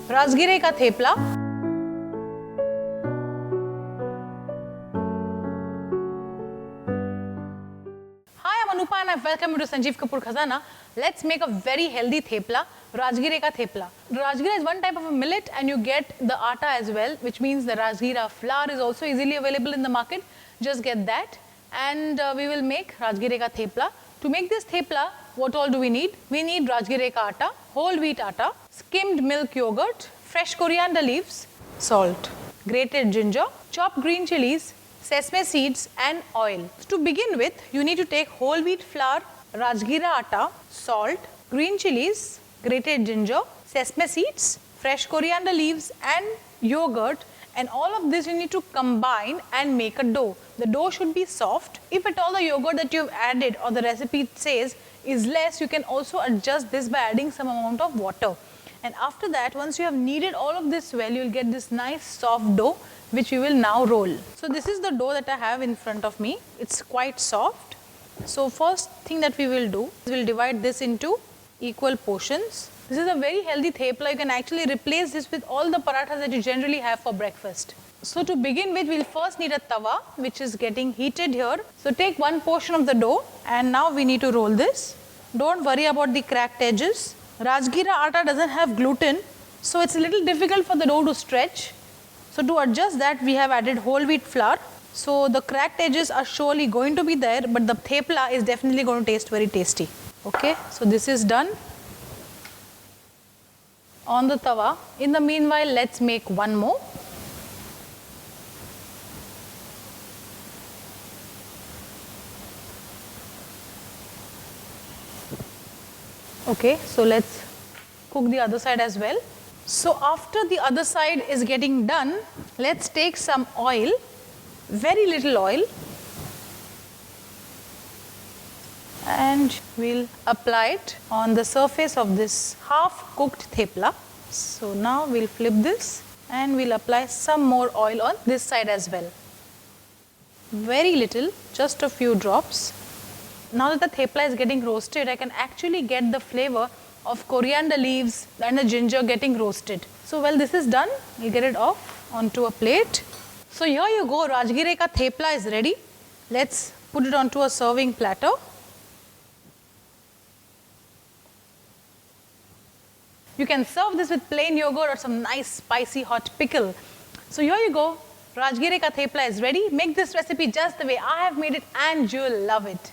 राजगिरे का thepla. Hi, I'm Anupa and I welcome you to Sanjeev Kapoor Khazana. Let's make a very healthy thepla, Rajgire ka thepla. Rajgira is one type of a millet and you get the atta as well, which means the Rajgira flour is also easily available in the market. Just get that and we will make Rajgire ka thepla. To make this thepla, what all do we need? We need Rajgire ka atta, whole wheat atta, skimmed milk yogurt, fresh coriander leaves, salt, grated ginger, chopped green chilies, sesame seeds and oil. So to begin with, you need to take whole wheat flour, Rajgira atta, salt, green chilies, grated ginger, sesame seeds, fresh coriander leaves and yogurt, and all of this you need to combine and make a dough. The dough should be soft. If at all the yogurt that you have added or the recipe says is less, you can also adjust this by adding some amount of water. And after that, once you have kneaded all of this well, you will get this nice soft dough which we will now roll. So this is the dough that I have in front of me. It's quite soft. So first thing that we will do is we'll divide this into equal portions. This is a very healthy thepla. You can actually replace this with all the parathas that you generally have for breakfast. So to begin with, we'll first need a tawa which is getting heated here. So take one portion of the dough and now we need to roll this. Don't worry about the cracked edges. Rajgira atta doesn't have gluten, so it's a little difficult for the dough to stretch. So to adjust that, we have added whole wheat flour. So the cracked edges are surely going to be there, but the thepla is definitely going to taste very tasty. Okay, so this is done on the tawa. In the meanwhile, let's make one more. Okay, so let's cook the other side as well. So after the other side is getting done, let's take some oil, very little oil, and we'll apply it on the surface of this half cooked thepla. So now we'll flip this and we'll apply some more oil on this side as well. Very little, just a few drops. Now that the thepla is getting roasted, I can actually get the flavor of coriander leaves and the ginger getting roasted. So while this is done, we'll get it off onto a plate. So here you go, Rajgire ka thepla is ready. Let's put it onto a serving platter. You can serve this with plain yogurt or some nice spicy hot pickle. So here you go, Rajgire ka thepla is ready. Make this recipe just the way I have made it and you'll love it.